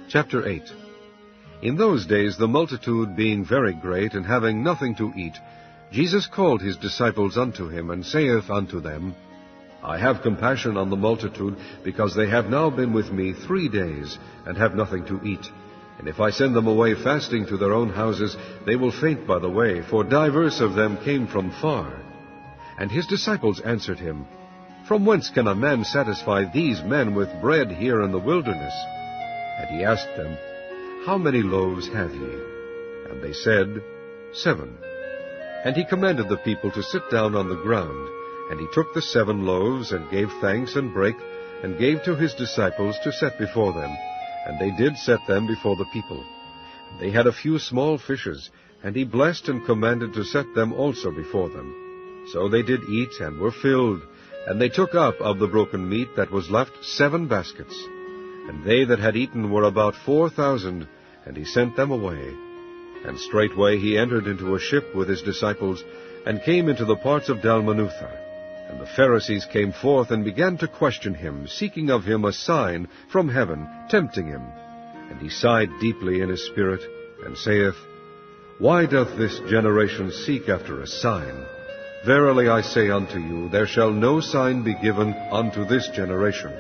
Chapter 8. In those days, the multitude being very great, and having nothing to eat, Jesus called his disciples unto him, and saith unto them, I have compassion on the multitude, because they have now been with me 3 days, and have nothing to eat. And if I send them away fasting to their own houses, they will faint by the way, for divers of them came from far. And his disciples answered him, From whence can a man satisfy these men with bread here in the wilderness? And he asked them, How many loaves have ye? And they said, 7. And he commanded the people to sit down on the ground. And he took the 7 loaves, and gave thanks, and brake, and gave to his disciples to set before them. And they did set them before the people. And they had a few small fishes, and he blessed and commanded to set them also before them. So they did eat, and were filled. And they took up of the broken meat that was left 7 baskets. And they that had eaten were about 4,000, and he sent them away. And straightway he entered into a ship with his disciples, and came into the parts of Dalmanutha. And the Pharisees came forth, and began to question him, seeking of him a sign from heaven, tempting him. And he sighed deeply in his spirit, and saith, Why doth this generation seek after a sign? Verily I say unto you, there shall no sign be given unto this generation.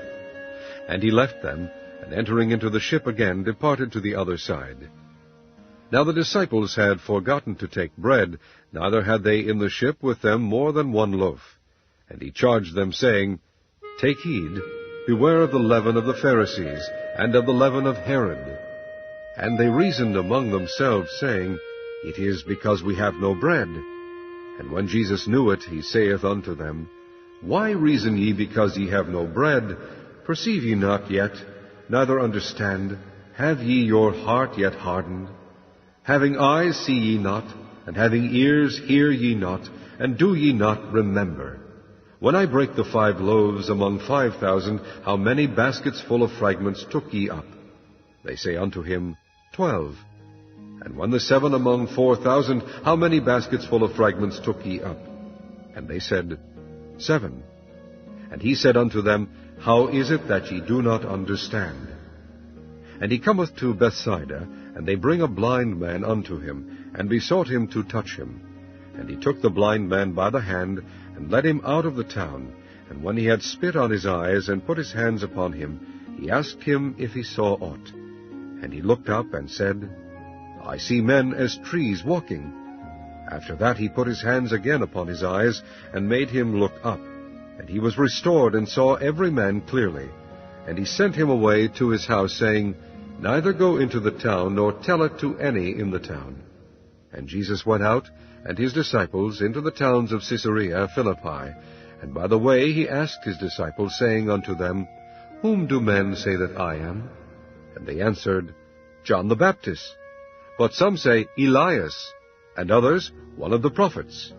And he left them, and entering into the ship again, departed to the other side. Now the disciples had forgotten to take bread, neither had they in the ship with them more than 1 loaf. And he charged them, saying, Take heed, beware of the leaven of the Pharisees, and of the leaven of Herod. And they reasoned among themselves, saying, It is because we have no bread. And when Jesus knew it, he saith unto them, Why reason ye because ye have no bread? Perceive ye not yet, neither understand? Have ye your heart yet hardened? Having eyes see ye not, and having ears hear ye not, and do ye not remember? When I brake the 5 loaves among 5,000, how many baskets full of fragments took ye up? They say unto him, 12. And when the 7 among 4,000, how many baskets full of fragments took ye up? And they said, 7. And he said unto them, How is it that ye do not understand? And he cometh to Bethsaida, and they bring a blind man unto him, and besought him to touch him. And he took the blind man by the hand, and led him out of the town. And when he had spit on his eyes, and put his hands upon him, he asked him if he saw aught. And he looked up, and said, I see men as trees walking. After that he put his hands again upon his eyes, and made him look up. And he was restored, and saw every man clearly. And he sent him away to his house, saying, Neither go into the town, nor tell it to any in the town. And Jesus went out, and his disciples, into the towns of Caesarea Philippi. And by the way he asked his disciples, saying unto them, Whom do men say that I am? And they answered, John the Baptist. But some say, Elias, and others, one of the prophets.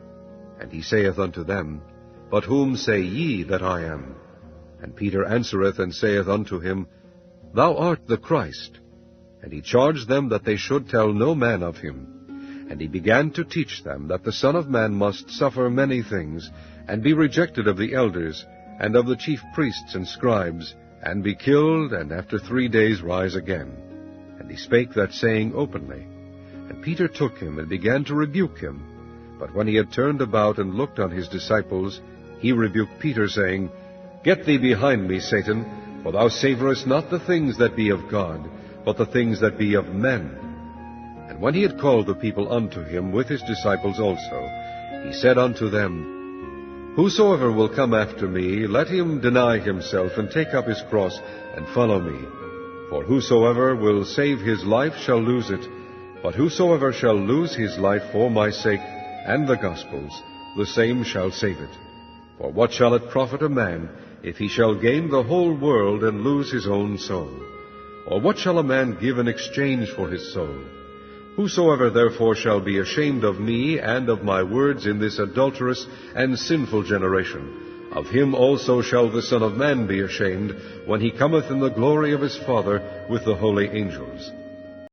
And he saith unto them, But whom say ye that I am? And Peter answereth and saith unto him, Thou art the Christ. And he charged them that they should tell no man of him. And he began to teach them that the Son of Man must suffer many things, and be rejected of the elders, and of the chief priests and scribes, and be killed, and after 3 days rise again. And he spake that saying openly. And Peter took him, and began to rebuke him. But when he had turned about and looked on his disciples, he rebuked Peter, saying, Get thee behind me, Satan, for thou savorest not the things that be of God, but the things that be of men. And when he had called the people unto him with his disciples also, he said unto them, Whosoever will come after me, let him deny himself, and take up his cross, and follow me. For whosoever will save his life shall lose it, but whosoever shall lose his life for my sake and the gospel's, the same shall save it. For what shall it profit a man, if he shall gain the whole world, and lose his own soul? Or what shall a man give in exchange for his soul? Whosoever therefore shall be ashamed of me and of my words in this adulterous and sinful generation, of him also shall the Son of Man be ashamed, when he cometh in the glory of his Father with the holy angels.